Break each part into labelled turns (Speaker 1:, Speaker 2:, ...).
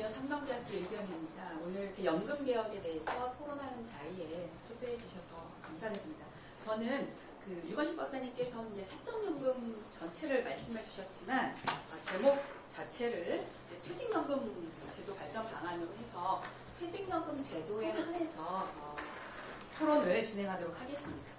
Speaker 1: 안녕하세요. 상명대학교 일경입니다. 오늘 연금개혁에 대해서 토론하는 자리에 초대해 주셔서 감사드립니다. 저는 유건식 박사님께서는 이제 사적연금 전체를 말씀해 주셨지만 제목 자체를 퇴직연금 제도 발전 방안으로 해서 퇴직연금 제도에 한해서 토론을 진행하도록 하겠습니다.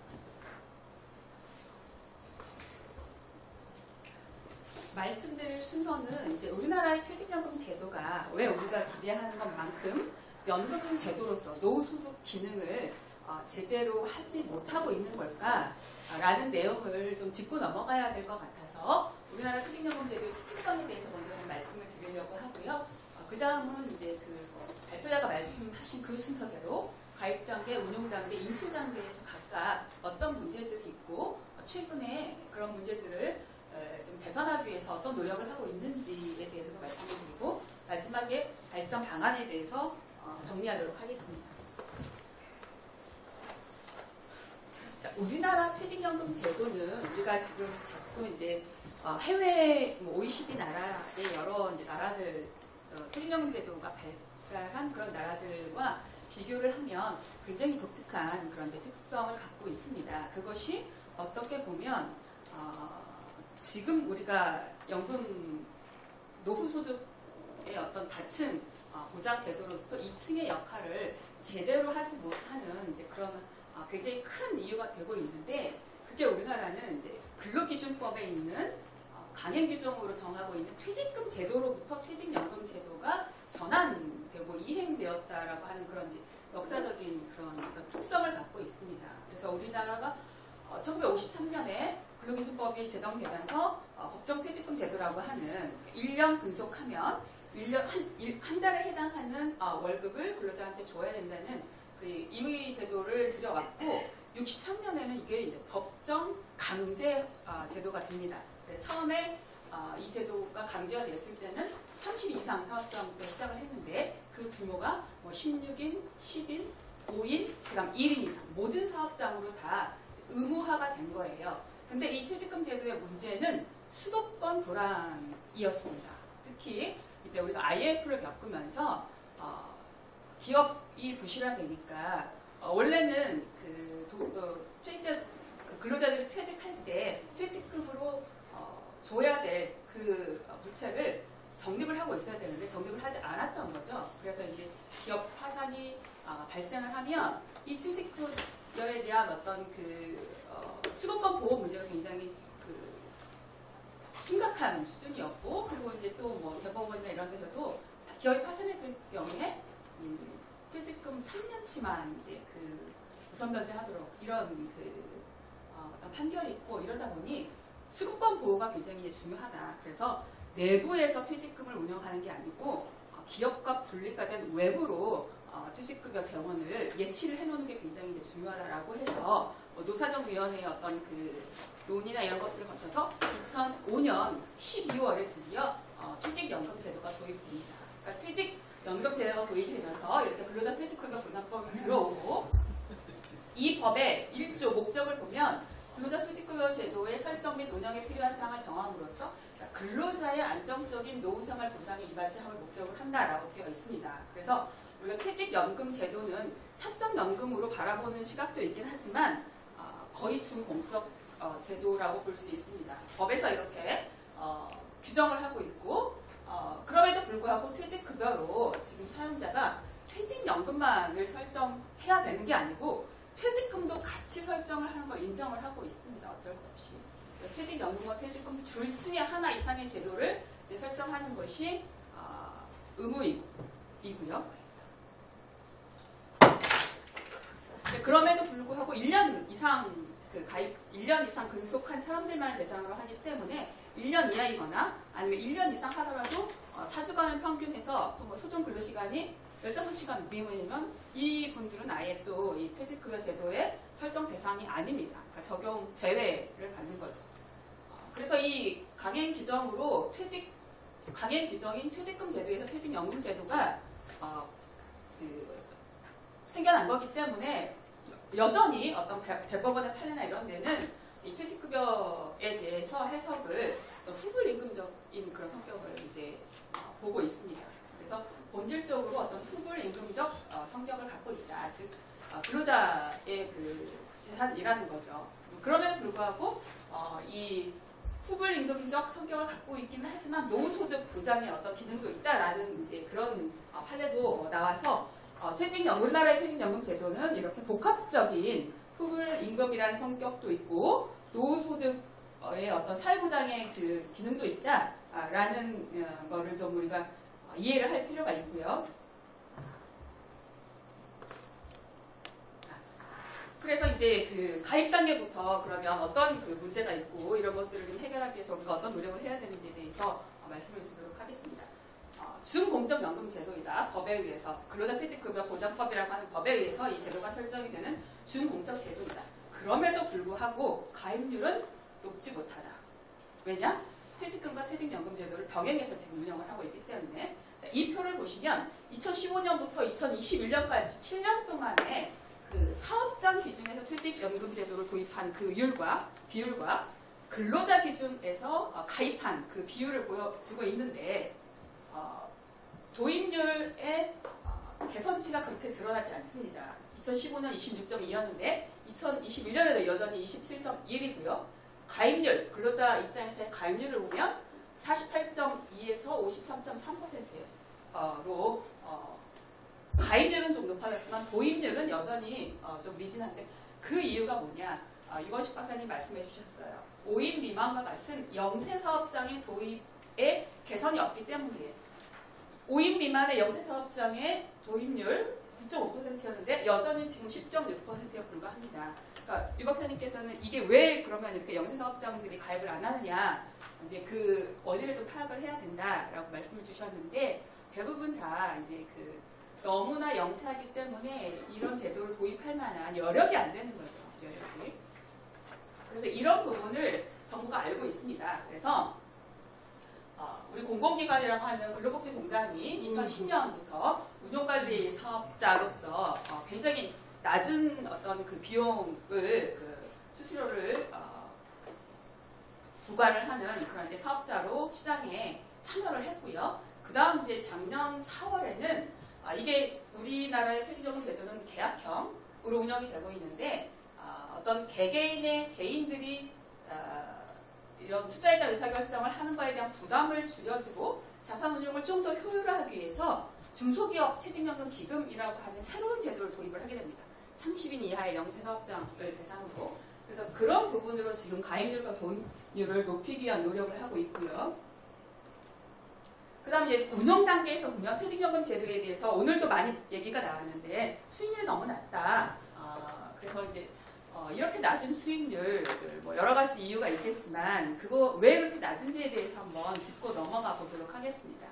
Speaker 1: 말씀드릴 순서는 이제 우리나라의 퇴직연금 제도가 왜 우리가 기대하는 것만큼 연금 제도로서 노후소득 기능을 제대로 하지 못하고 있는 걸까라는 내용을 좀 짚고 넘어가야 될 것 같아서 우리나라 퇴직연금 제도의 특수성에 대해서 먼저 좀 말씀을 드리려고 하고요. 그 다음은 이제 발표자가 말씀하신 그 순서대로 가입 단계, 운용 단계, 인출 단계에서 각각 어떤 문제들이 있고 최근에 그런 문제들을 좀 개선하기 위해서 어떤 노력을 하고 있는지에 대해서도 말씀을 드리고 마지막에 발전 방안에 대해서 정리하도록 하겠습니다. 자, 우리나라 퇴직연금 제도는 우리가 지금 자꾸 이제 해외 OECD 나라의 여러 이제 나라들 퇴직연금 제도가 발달한 그런 나라들과 비교를 하면 굉장히 독특한 그런 특성을 갖고 있습니다. 그것이 어떻게 보면 지금 우리가 연금 노후소득의 어떤 다층 보장 제도로서 2층의 역할을 제대로 하지 못하는 이제 그런 굉장히 큰 이유가 되고 있는데 그게 우리나라는 이제 근로기준법에 있는 강행규정으로 정하고 있는 퇴직금 제도로부터 퇴직연금 제도가 전환되고 이행되었다라고 하는 그런 이제 역사적인 그런 특성을 갖고 있습니다. 그래서 우리나라가 1953년에 근로기준법이 제정되면서 법정퇴직금 제도라고 하는 1년 근속하면 한 달에 해당하는 월급을 근로자한테 줘야 된다는 그 임의 제도를 들여왔고 63년에는 이게 이제 법정 강제 제도가 됩니다. 처음에 이 제도가 강제가 됐을 때는 30인 이상 사업장부터 시작을 했는데 그 규모가 16인, 10인, 5인, 그다음 1인 이상 모든 사업장으로 다 의무화가 된 거예요. 근데 이 퇴직금 제도의 문제는 수도권 불황이었습니다. 특히 이제 우리가 IMF를 겪으면서 기업이 부실화되니까 원래는 근로자들이 퇴직할 때 퇴직금으로 줘야 될 그 부채를 적립을 하고 있어야 되는데 적립을 하지 않았던 거죠. 그래서 이제 기업 파산이 발생을 하면 이 퇴직금에 대한 어떤 수도권 보호 문제가 굉장히 심각한 수준이었고 그리고 이제 또 대법원이나 이런 데서도 기업이 파산했을 경우에 퇴직금 3년치만 이제 우선 변제하도록 이런 어떤 판결이 있고 이러다 보니 수도권 보호가 굉장히 이제 중요하다. 그래서 내부에서 퇴직금을 운영하는 게 아니고 기업과 분리가 된 외부로 퇴직급여 재원을 예치를 해놓는 게 굉장히 이제 중요하다라고 해서 노사정위원회의 어떤 논의나 이런 것들을 거쳐서 2005년 12월에 드디어 퇴직연금 제도가 도입됩니다. 그러니까 퇴직연금 제도가 도입이 되면서 이렇게 근로자 퇴직급여 분담법이 들어오고 이 법의 1조 목적을 보면 근로자 퇴직급여 제도의 설정 및 운영에 필요한 사항을 정함으로써 근로자의 안정적인 노후생활 보상에 이바지함을 목적으로 한다라고 되어 있습니다. 그래서 우리가 퇴직연금 제도는 사적연금으로 바라보는 시각도 있긴 하지만 거의 준공적 제도라고 볼 수 있습니다. 법에서 이렇게 규정을 하고 있고 그럼에도 불구하고 퇴직급여로 지금 사용자가 퇴직연금만을 설정해야 되는 게 아니고 퇴직금도 같이 설정을 하는 걸 인정을 하고 있습니다. 어쩔 수 없이. 퇴직연금과 퇴직금 둘 중에 하나 이상의 제도를 설정하는 것이 의무이고요. 그럼에도 불구하고 1년 이상 가입, 1년 이상 근속한 사람들만 대상으로 하기 때문에 1년 이하이거나 아니면 1년 이상 하더라도 4주간을 평균해서 소정 근로시간이 15시간 미만이면 이 분들은 아예 또 이 퇴직급여 제도의 설정 대상이 아닙니다. 그러니까 적용 제외를 받는 거죠. 그래서 이 강행 규정으로 강행 규정인 퇴직금 제도에서 퇴직연금 제도가 생겨난 거기 때문에 여전히 어떤 대법원의 판례나 이런 데는 이 퇴직급여에 대해서 해석을 후불임금적인 그런 성격을 이제 보고 있습니다. 그래서 본질적으로 어떤 후불 임금적 성격을 갖고 있다. 즉 근로자의 그 재산이라는 거죠. 그럼에도 불구하고 이 후불 임금적 성격을 갖고 있기는 하지만 노후소득 보장에 어떤 기능도 있다라는 이제 그런 판례도 나와서 우리나라의 퇴직연금 제도는 이렇게 복합적인 후불 임금이라는 성격도 있고 노후소득의 어떤 사회보장의 그 기능도 있다라는 거를 좀 우리가 이해를 할 필요가 있고요. 그래서 이제 그 가입 단계부터 그러면 어떤 그 문제가 있고 이런 것들을 좀 해결하기 위해서 우리가 어떤 노력을 해야 되는지에 대해서 말씀을 드리도록 하겠습니다. 준공적연금 제도이다. 법에 의해서 근로자 퇴직급여 보장법이라고 하는 법에 의해서 이 제도가 설정이 되는 준공적 제도이다. 그럼에도 불구하고 가입률은 높지 못하다. 왜냐? 퇴직금과 퇴직연금 제도를 병행해서 지금 운영을 하고 있기 때문에 자, 이 표를 보시면 2015년부터 2021년까지 7년 동안에 그 사업장 기준에서 퇴직연금 제도를 도입한 그 비율과 근로자 기준에서 가입한 그 비율을 보여주고 있는데 도입률의 개선치가 그렇게 드러나지 않습니다. 2015년 26.2였는데 2021년에도 여전히 27.1이고요. 가입률, 근로자 입장에서의 가입률을 보면 48.2에서 53.3%로 가입률은 좀 높아졌지만 도입률은 여전히 좀 미진한데 그 이유가 뭐냐? 유건식 박사님 말씀해 주셨어요. 5인 미만과 같은 영세사업장의 도입에 개선이 없기 때문이에요. 5인 미만의 영세사업장의 도입률 9.5%였는데 여전히 지금 10.6%에 불과합니다. 그러니까 유 박사님께서는 이게 왜 그러면 이렇게 영세사업장들이 가입을 안 하느냐, 이제 그 원인을 좀 파악을 해야 된다라고 말씀을 주셨는데 대부분 다 이제 그 너무나 영세하기 때문에 이런 제도를 도입할 만한 여력이 안 되는 거죠. 여력이. 그래서 이런 부분을 정부가 알고 있습니다. 그래서 우리 공공기관이라고 하는 근로복지공단이 2010년부터 운용관리 사업자로서 굉장히 낮은 어떤 그 비용을 그 수수료를 부과를 하는 그런 사업자로 시장에 참여를 했고요. 그 다음 이제 작년 4월에는 이게 우리나라의 퇴직연금 제도는 계약형으로 운영이 되고 있는데 어떤 개인들이 이런 투자에 대한 의사결정을 하는 거에 대한 부담을 줄여주고 자산운용을 좀 더 효율화하기 위해서 중소기업 퇴직연금 기금이라고 하는 새로운 제도를 도입을 하게 됩니다. 30인 이하의 영세사업장을 대상으로. 그래서 그런 부분으로 지금 가입률과 도입률을 높이기 위한 노력을 하고 있고요. 그 다음에 운영 단계에서 보면 퇴직연금 제도에 대해서 오늘도 많이 얘기가 나왔는데 수익률이 너무 낮다. 그래서 이제 이렇게 낮은 수익률, 뭐 여러 가지 이유가 있겠지만 그거 왜 그렇게 낮은지에 대해서 한번 짚고 넘어가 보도록 하겠습니다.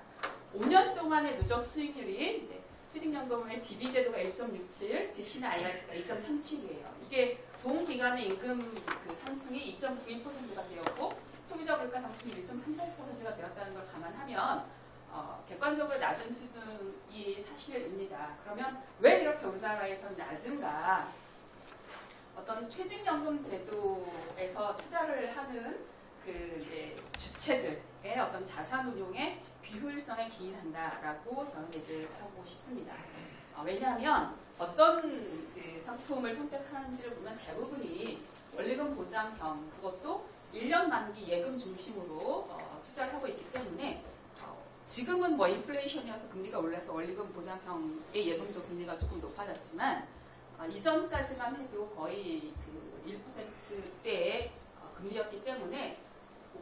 Speaker 1: 5년 동안의 누적 수익률이 이제 퇴직연금의 DB 제도가 1.67, DC나 IRP가 2.37이에요. 이게 동기간의 임금 그 상승이 2.92%가 되었고 소비자 물가 상승이 1.38%가 되었다는 걸 감안하면 객관적으로 낮은 수준이 사실입니다. 그러면 왜 이렇게 우리나라에서 낮은가? 어떤 퇴직연금 제도에서 투자를 하는 그 이제 주체들의 어떤 자산 운용의 비효율성에 기인한다라고 저는 얘기를 하고 싶습니다. 왜냐하면 어떤 그 상품을 선택하는지를 보면 대부분이 원리금 보장형, 그것도 1년 만기 예금 중심으로 투자를 하고 있기 때문에 지금은 뭐 인플레이션이어서 금리가 올라서 원리금 보장형의 예금도 금리가 조금 높아졌지만 이전까지만 해도 거의 그 1%대의 금리였기 때문에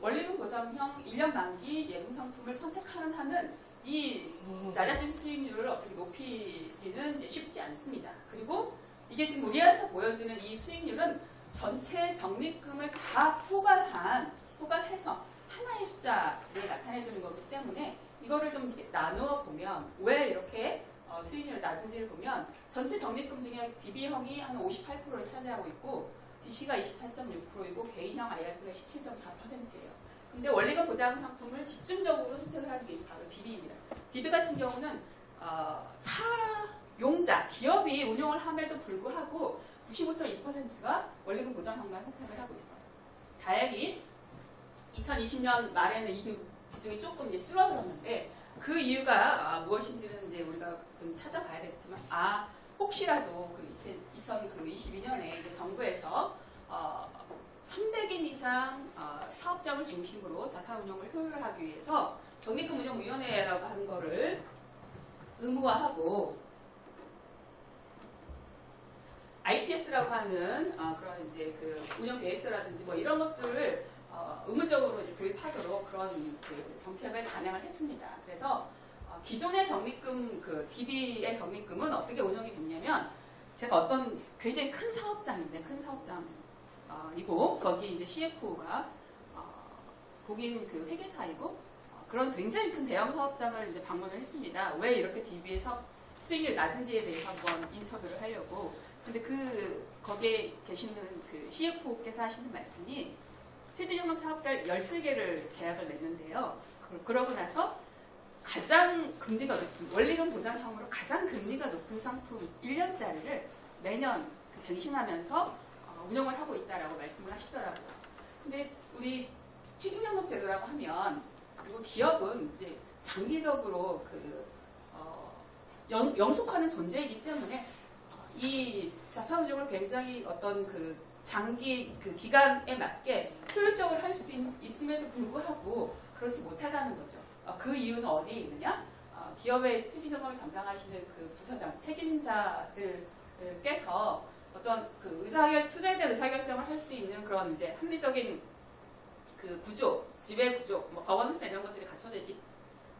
Speaker 1: 원리금 보장형 1년 만기 예금 상품을 선택하는 한은 이 낮아진 수익률을 어떻게 높이기는 쉽지 않습니다. 그리고 이게 지금 우리한테 보여지는 이 수익률은 전체 적립금을 다 포괄해서 하나의 숫자를 나타내주는 거기 때문에 이거를 좀 이렇게 나누어 보면 왜 이렇게 수익률이 낮은지를 보면 전체 적립금 중에 DB형이 한 58%를 차지하고 있고 DC가 24.6%이고 개인형 IRP가 17.4%예요. 근데 원리금 보장 상품을 집중적으로 선택을 하는 게 바로 DB입니다. DB 같은 경우는 사용자, 기업이 운용을 함에도 불구하고 95.2%가 원리금 보장형만 선택을 하고 있어요. 다행히 2020년 말에는 이 비중이 조금 이제 줄어들었는데 그 이유가 무엇인지는 이제 이제 우리가 좀 찾아봐야겠지만, 혹시라도 그 2022년에 이제 정부에서 300인 이상 사업장을 중심으로 자산 운용을 효율화하기 위해서 적립금 운용위원회라고 하는 거를 의무화하고 IPS라고 하는 그런 이제 그 운영 계획서라든지 뭐 이런 것들을 의무적으로 이제 도입하도록 그런 그 정책을 단행을 했습니다. 그래서 기존의 적립금, 그 DB의 적립금은 어떻게 운영이 됐냐면, 제가 어떤 굉장히 큰 사업장인데, 큰 사업장이고, 거기 이제 CFO가 거긴 그 회계사이고, 그런 굉장히 큰 대형 사업장을 이제 방문을 했습니다. 왜 이렇게 DB의 사업 수익률이 낮은지에 대해서 한번 인터뷰를 하려고. 근데 거기에 계시는 그 CFO께서 하시는 말씀이, 퇴직연금 사업자를 13개를 계약을 맺는데요. 그러고 나서 가장 금리가 높은, 원리금 보장형으로 가장 금리가 높은 상품 1년짜리를 매년 갱신하면서 운영을 하고 있다라고 말씀을 하시더라고요. 근데 우리 퇴직연금 제도라고 하면, 그리고 기업은 이제 장기적으로 영속하는 존재이기 때문에 이 자산 운용을 굉장히 어떤 그 장기 그 기간에 맞게 효율적으로 할 수 있음에도 불구하고 그렇지 못하다는 거죠. 그 이유는 어디에 있느냐? 기업의 퇴직연금을 담당하시는 그 부서장, 책임자들께서 어떤 그 투자에 대한 의사결정을 할 수 있는 그런 이제 합리적인 그 구조, 지배 구조, 뭐 거버넌스 이런 것들이 갖춰져 있지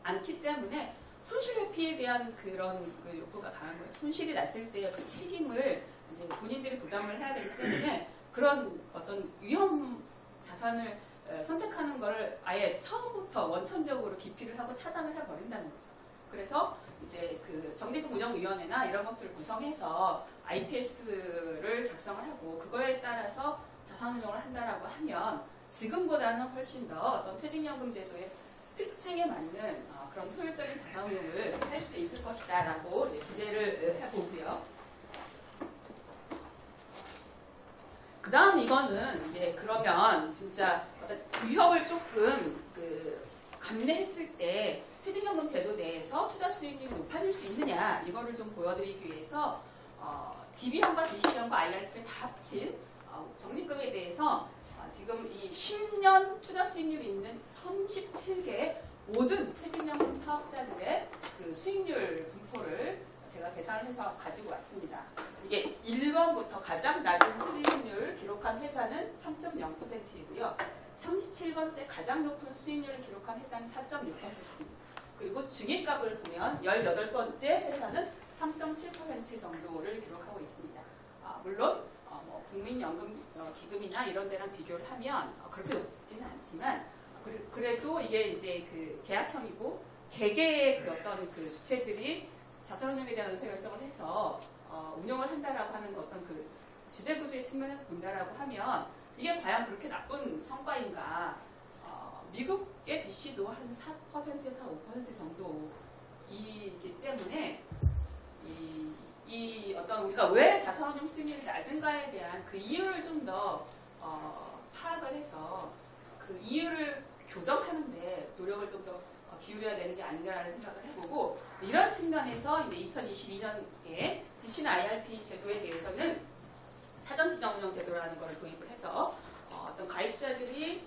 Speaker 1: 않기 때문에 손실 회피에 대한 그런 그 욕구가 강한 거예요. 손실이 났을 때 그 책임을 이제 본인들이 부담을 해야 되기 때문에 그런 어떤 위험 자산을 선택하는 거를 아예 처음부터 원천적으로 기피를 하고 차단을 해버린다는 거죠. 그래서 이제 그 적립금 운영위원회나 이런 것들을 구성해서 IPS를 작성을 하고 그거에 따라서 자산 운용을 한다라고 하면 지금보다는 훨씬 더 어떤 퇴직연금 제도의 특징에 맞는 그런 효율적인 자산 운용을 할 수 있을 것이다라고 기대를 해보고요. 그 다음 이거는 이제 그러면 진짜 어떤 위협을 조금 감내했을 때 퇴직연금 제도 내에서 투자 수익률이 높아질 수 있느냐 이거를 좀 보여드리기 위해서 DB형과 DC형과 IRP를 다 합친 적립금에 대해서 지금 이 10년 투자 수익률이 있는 37개의 모든 퇴직연금 사업자들의 그 수익률 분포를 제가 계산을 해서 가지고 왔습니다. 이게 1번부터 가장 낮은 수익률을 기록한 회사는 3.0%이고요. 37번째 가장 높은 수익률을 기록한 회사는 4.6%입니다. 그리고 중위값을 보면 18번째 회사는 3.7% 정도를 기록하고 있습니다. 물론 뭐 국민연금 기금이나 이런 데랑 비교를 하면 그렇게 높지는 않지만 그래도 이게 이제 그 계약형이고 개개의 그 어떤 그 주체들이 자산운용에 대한 의사결정을 해서 운영을 한다라고 하는 어떤 그 지배구조의 측면에서 본다라고 하면 이게 과연 그렇게 나쁜 성과인가? 미국의 DC도 한 4%에서 5% 정도이기 때문에 이 어떤 우리가 왜 자산운용 수익률이 낮은가에 대한 그 이유를 좀 더 파악을 해서 그 이유를 교정하는데 노력을 좀 더 기울여야 되는 게 아닌가라는 생각을 해보고 이런 측면에서 이제 2022년에 DC나 IRP 제도에 대해서는 사전 지정 운영 제도라는 걸 도입을 해서 어떤 가입자들이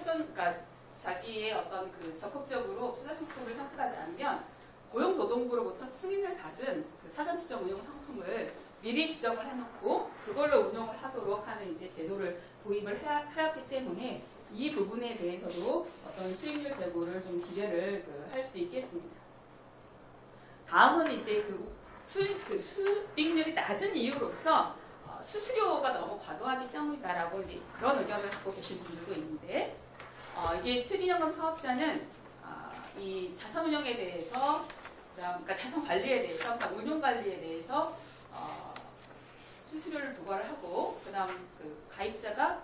Speaker 1: 그러니까 자기의 어떤 그 적극적으로 투자 상품을 선택하지 않으면 고용노동부로부터 승인을 받은 그 사전 지정 운용 상품을 미리 지정을 해놓고 그걸로 운용을 하도록 하는 이제 제도를 도입을 하였기 때문에 이 부분에 대해서도 어떤 수익률 제고를 좀 기대를 할 수 있겠습니다. 다음은 이제 수익률이 낮은 이유로서 수수료가 너무 과도하기 때문이다라고 이제 그런 의견을 갖고 계신 분들도 있는데 이게 퇴직연금 사업자는 이 자산 운영에 대해서 그러니까 자산 관리에 대해서 그러니까 운용 관리에 대해서 수수료를 부과를 하고 그다음 그 가입자가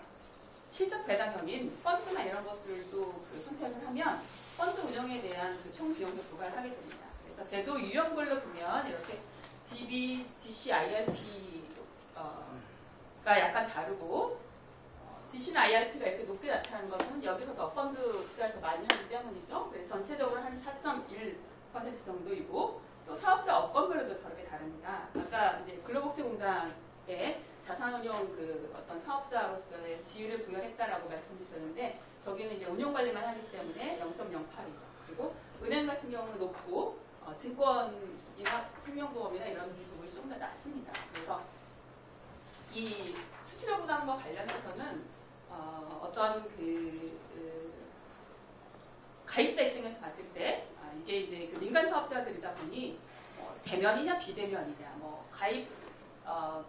Speaker 1: 실적 배당형인 펀드나 이런 것들도 그 선택을 하면 펀드 운영에 대한 그 총 비용도 부과를 하게 됩니다. 그래서 제도 유형별로 보면 이렇게 DB, DC, IRP가 약간 다르고 DC나 IRP가 이렇게 높게 나타나는 것은 여기서 더 펀드 투자를 더 많이 하기 때문이죠. 그래서 전체적으로 한 4.1 9% 정도이고 또 사업자 업권별로도 저렇게 다릅니다. 아까 이제 근로복지공단에 자산운용 그 어떤 사업자로서의 지위를 부여했다라고 말씀드렸는데 저기는 이제 운용관리만 하기 때문에 0.08이죠. 그리고 은행 같은 경우는 높고 증권이나 생명보험이나 이런 부분이 좀 더 낮습니다. 그래서 이 수수료 부담과 관련해서는 어떤 가입자 입장에서 봤을 때 이게 이제 그 민간 사업자들이다 보니 대면이냐 비대면이냐 뭐 가입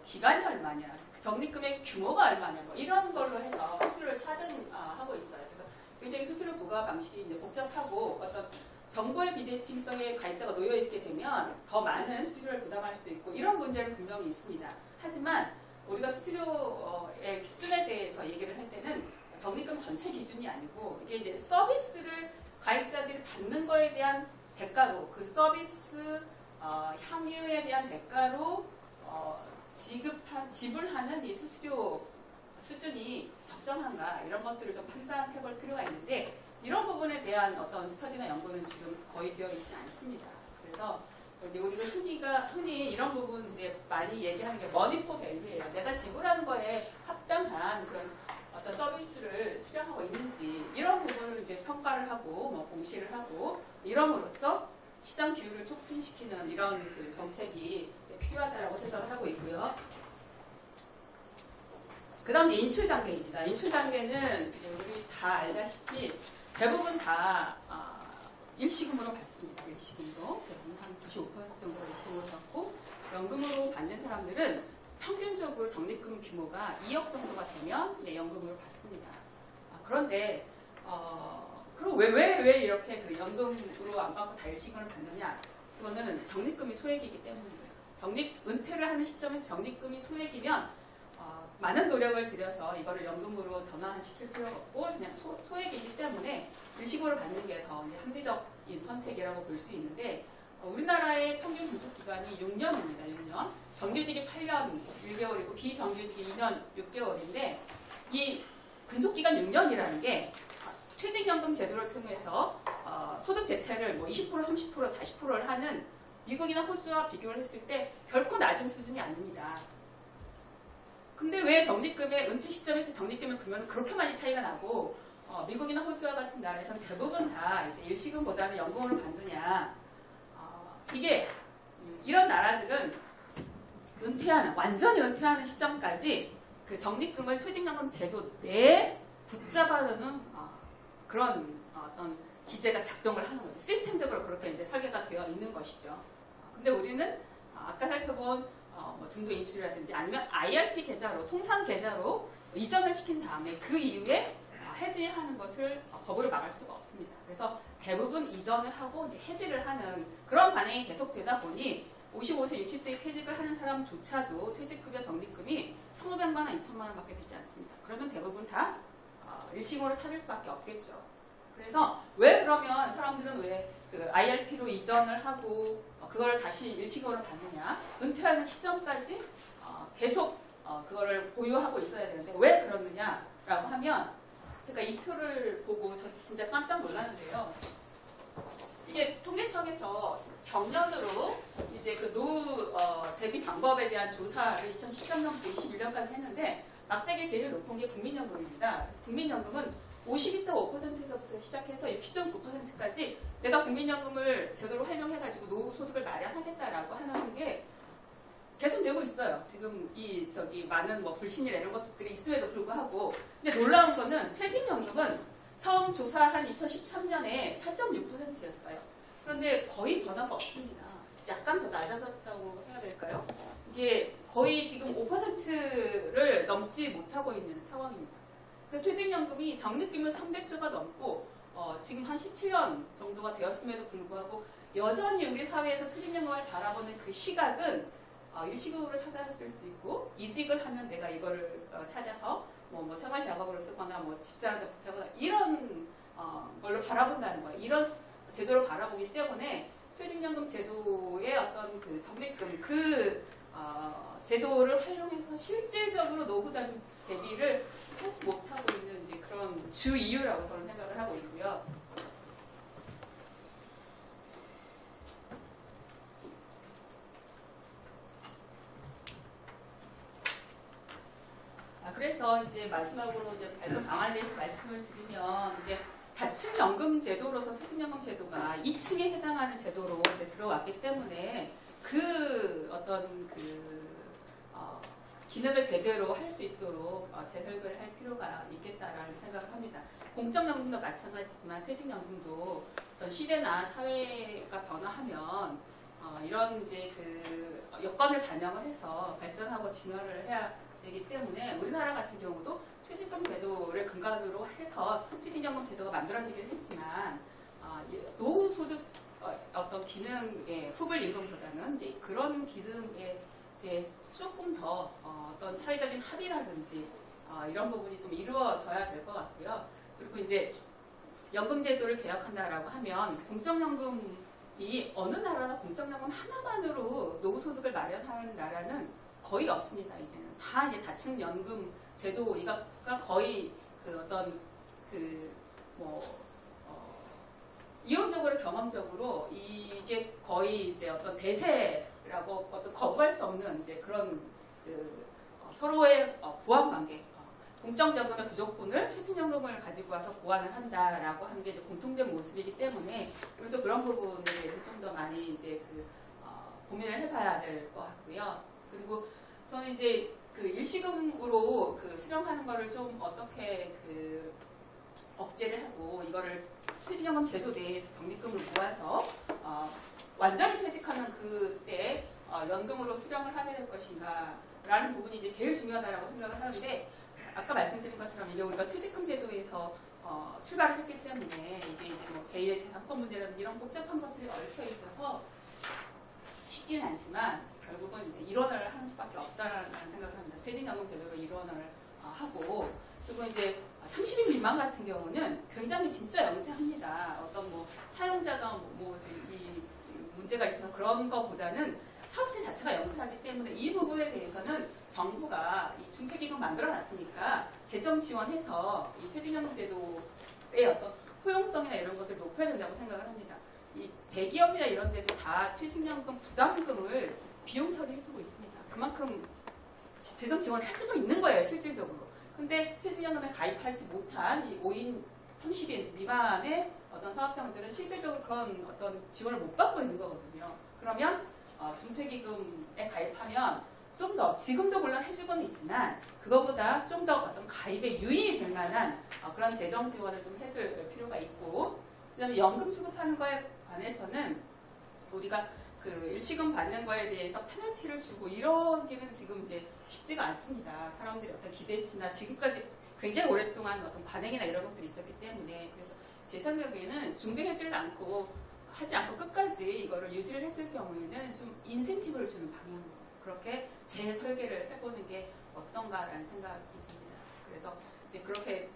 Speaker 1: 기간이 얼마냐 적립금의 규모가 얼마냐 뭐 이런 걸로 해서 수수료를 차등하고 있어요. 그래서 굉장히 수수료 부과 방식이 이제 복잡하고 어떤 정보의 비대칭성에 가입자가 놓여 있게 되면 더 많은 수수료를 부담할 수도 있고 이런 문제는 분명히 있습니다. 하지만 우리가 수수료의 기준에 대해서 얘기를 할 때는 적립금 전체 기준이 아니고 이게 이제 서비스를 가입자들이 받는 거에 대한 대가로 그 서비스 향유에 대한 대가로 지불하는 이 수수료 수준이 적정한가 이런 것들을 좀 판단해 볼 필요가 있는데 이런 부분에 대한 어떤 스터디나 연구는 지금 거의 되어 있지 않습니다. 그래서 우리가 흔히 이런 부분 이제 많이 얘기하는 게 머니 포 밸류예요. 내가 지불하는 거에 합당한 그런 어떤 서비스를 수령하고 있는지 이런 부분을 이제 평가를 하고 뭐 공시를 하고 이럼으로써 시장 기율을 촉진시키는 이런 그 정책이 필요하다라고 생각을 하고 있고요. 그 다음 인출 단계입니다. 인출 단계는 이제 우리 다 알다시피 대부분 다 일시금으로 받습니다. 일시금으로 대부분 한 95% 정도가 일시금으로 받고 연금으로 받는 사람들은 평균적으로 적립금 규모가 2억 정도가 되면 연금으로 받습니다. 그런데 그럼 왜 이렇게 그 연금으로 안 받고 다 일시금을 받느냐? 그거는 적립금이 소액이기 때문이에요. 은퇴를 하는 시점에서 적립금이 소액이면 많은 노력을 들여서 이거를 연금으로 전환시킬 필요가 없고 그냥 소액이기 때문에 일시금으로 받는 게 더 합리적인 선택이라고 볼 수 있는데 우리나라의 평균 근속기간이 6년입니다. 6년. 정규직이 8년 1개월이고 비정규직이 2년 6개월인데 이 근속기간 6년이라는 게 퇴직연금 제도를 통해서 소득 대체를 뭐 20%, 30%, 40%를 하는 미국이나 호주와 비교를 했을 때 결코 낮은 수준이 아닙니다. 근데 왜 적립금의 은퇴 시점에서 적립금을 보면 그렇게 많이 차이가 나고 미국이나 호주와 같은 나라에서는 대부분 다 이제 일시금보다는 연금으로 받느냐? 이게 이런 나라들은 완전히 은퇴하는 시점까지 그 적립금을 퇴직연금 제도 내에 붙잡아두는 그런 어떤 기제가 작동을 하는 거죠. 시스템적으로 그렇게 이제 설계가 되어 있는 것이죠. 근데 우리는 아까 살펴본 뭐 중도 인출이라든지 아니면 IRP 계좌로 통상 계좌로 이전을 시킨 다음에 그 이후에 해지하는 것을 법으로 막을 수가 없습니다. 그래서 대부분 이전을 하고 이제 해지를 하는 그런 반응이 계속되다 보니 55세, 60세에 퇴직을 하는 사람조차도 퇴직급여 적립금이 1,500만 원, 2,000만 원밖에 되지 않습니다. 그러면 대부분 다 일시금으로 찾을 수밖에 없겠죠. 그래서 왜 그러면 사람들은 왜 그 IRP로 이전을 하고 그걸 다시 일시금으로 받느냐? 은퇴하는 시점까지 계속 그거를 보유하고 있어야 되는데 왜 그러느냐라고 하면 제가 이 표를 보고 저 진짜 깜짝 놀랐는데요. 이게 통계청에서 경년으로 이제 그 노후 대비 방법에 대한 조사를 2013년부터 21년까지 했는데 막대기 제일 높은 게 국민연금입니다. 국민연금은 52.5%에서부터 시작해서 60.9%까지 내가 국민연금을 제대로 활용해가지고 노후 소득을 마련하겠다라고 하는 게 개선되고 있어요. 지금 많은 뭐 불신이나 이런 것들이 있음에도 불구하고. 근데 놀라운 거는 퇴직연금은 처음 조사한 2013년에 4.6%였어요. 그런데 거의 변화가 없습니다. 약간 더 낮아졌다고 해야 될까요? 이게 거의 지금 5%를 넘지 못하고 있는 상황입니다. 퇴직연금이 적립금은 300조가 넘고 지금 한 17년 정도가 되었음에도 불구하고 여전히 우리 사회에서 퇴직연금을 바라보는 그 시각은 일시금으로 찾아쓸 수 있고 이직을 하면 내가 이거를 찾아서 뭐 생활작업으로 쓰거나 뭐 집사람한테 보태거나 이런 걸로 바라본다는 거예요. 이런 제도를 바라보기 때문에 퇴직연금 제도의 어떤 그 적립금 제도를 활용해서 실질적으로 노후 대비를 하지 못하고 있는 이제 그런 주 이유라고 저는 생각을 하고 있고요. 관련돼서 이제 마지막으로 이제 발전 방안에 대해서 말씀을 드리면 이제 다층 연금 제도로서 퇴직연금 제도가 2층에 해당하는 제도로 이제 들어왔기 때문에 그 어떤 기능을 제대로 할 수 있도록 재설계를 할 필요가 있겠다라는 생각을 합니다. 공적연금도 마찬가지지만 퇴직연금도 어떤 시대나 사회가 변화하면 이런 이제 그 여건을 반영을 해서 발전하고 진화를 해야 되기 때문에 우리나라 같은 경우도 퇴직금 제도를 근간으로 해서 퇴직연금 제도가 만들어지긴 했지만 노후소득 어떤 기능의 후불 임금보다는 이제 그런 기능에 대해 조금 더 어떤 사회적인 합의라든지 이런 부분이 좀 이루어져야 될 것 같고요. 그리고 이제 연금제도를 개혁한다라고 하면 공적연금이 어느 나라나 공적연금 하나만으로 노후소득을 마련하는 나라는 거의 없습니다. 이제는 다 이제 다층 연금 제도가 거의 그 어떤 이론적으로 경험적으로 이게 거의 이제 어떤 대세라고 어떤 거부할 수 없는 이제 그런 서로의 보완 관계. 공적연금의 부족분을 퇴직연금을 가지고 와서 보완을 한다라고 하는 게 이제 공통된 모습이기 때문에 우리도 그런 부분에 대해서 좀 더 많이 이제 고민을 해봐야 될 것 같고요. 그리고 저는 이제 일시금으로 수령하는 거를 좀 어떻게 억제를 하고 이거를 퇴직연금 제도 내에서 적립금을 모아서 완전히 퇴직하는 그때 연금으로 수령을 하게 될 것인가 라는 부분이 이제 제일 중요하다고 생각을 하는데 아까 말씀드린 것처럼 이게 우리가 퇴직금 제도에서 출발을 했기 때문에 이게 이제 뭐 개인의 재산권 문제라든지 이런 복잡한 것들이 얽혀 있어서 쉽지는 않지만 결국은 이제 일원을 하는 수밖에 없다라는 생각을 합니다. 퇴직연금 제도로 일원을 하고 그리고 이제 30인 미만 같은 경우는 굉장히 진짜 영세합니다. 어떤 뭐 사용자가 이 문제가 있어서 그런 것보다는 사업체 자체가 영세하기 때문에 이 부분에 대해서는 정부가 이 중퇴기금 만들어놨으니까 재정 지원해서 이 퇴직연금 제도의 어떤 포용성이나 이런 것들을 높여야 된다고 생각을 합니다. 이 대기업이나 이런 데도 다 퇴직연금 부담금을 비용 처리해주고 있습니다. 그만큼 재정 지원을 해주고 있는 거예요, 실질적으로. 근데 퇴직연금에 가입하지 못한 이 5인 30인 미만의 어떤 사업장들은 실질적으로 그런 어떤 지원을 못 받고 있는 거거든요. 그러면 중퇴기금에 가입하면 좀 더 지금도 물론 해주고는 있지만 그거보다 좀 더 어떤 가입에 유인이 될 만한 그런 재정 지원을 좀 해줄 필요가 있고 그다음에 연금 수급하는 거에 관해서는 우리가 일시금 받는 거에 대해서 페널티를 주고 이러기는 지금 이제 쉽지가 않습니다. 사람들이 어떤 기대치나 지금까지 굉장히 오랫동안 어떤 관행이나 이런 것들이 있었기 때문에 그래서 제 생각에는 중대하지를 않고 하지 않고 끝까지 이거를 유지를 했을 경우에는 좀 인센티브를 주는 방향으로 그렇게 재설계를 해보는 게 어떤가라는 생각이 듭니다. 그래서 이제 그렇게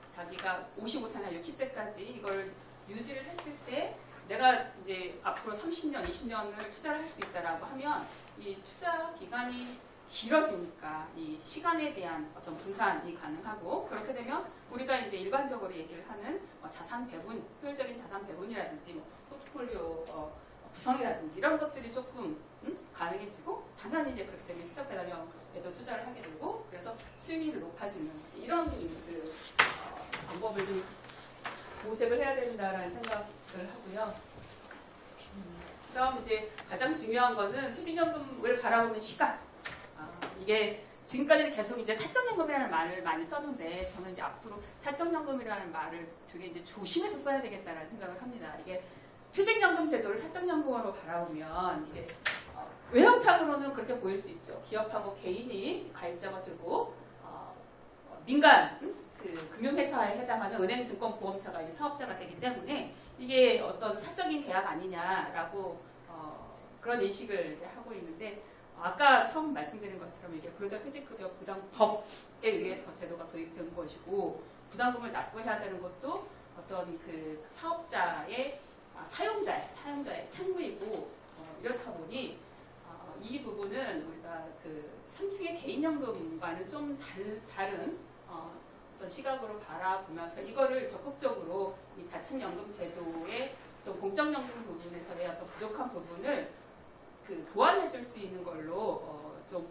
Speaker 1: 자기가 55세나 60세까지 이걸 유지를 했을 때 내가 이제 앞으로 30년, 20년을 투자를 할 수 있다라고 하면 이 투자 기간이 길어지니까 이 시간에 대한 어떤 분산이 가능하고 그렇게 되면 우리가 이제 일반적으로 얘기를 하는 자산 배분, 효율적인 자산 배분이라든지 포트폴리오 구성이라든지 이런 것들이 조금 가능해지고 당연히 이제 그렇게 되면 실적 배당에도 투자를 하게 되고 그래서 수익률이 높아지는 이런 방법을 좀 모색을 해야 된다라는 생각을 하고요. 그다음 이제 가장 중요한 거는 퇴직연금을 바라보는 시각. 이게 지금까지는 계속 이제 사적연금이라는 말을 많이 썼는데 저는 이제 앞으로 사적연금이라는 말을 되게 이제 조심해서 써야 되겠다라는 생각을 합니다. 이게 퇴직연금 제도를 사적연금으로 바라보면 이게 외형상으로는 그렇게 보일 수 있죠. 기업하고 개인이 가입자가 되고 민간 금융회사에 해당하는 은행, 증권, 보험사가 이제 사업자가 되기 때문에 이게 어떤 사적인 계약 아니냐라고 그런 인식을 이제 하고 있는데 아까 처음 말씀드린 것처럼 이게 근로자퇴직급여 보장법에 의해서 제도가 도입된 것이고 부담금을 납부해야 되는 것도 어떤 사업자의 사용자의 책무이고 이렇다 보니 이 부분은 우리가 3층의 개인연금과는 좀 다른 어떤 시각으로 바라보면서 이거를 적극적으로 이 다층연금 제도의 또 공적연금 부분에서의 어떤 부족한 부분을 보완해 줄 수 있는 걸로 좀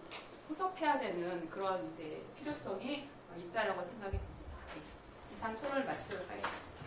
Speaker 1: 포섭해야 되는 그런 이제 필요성이 있다라고 생각이 듭니다. 네. 이상 토론을 마치도록 하겠습니다.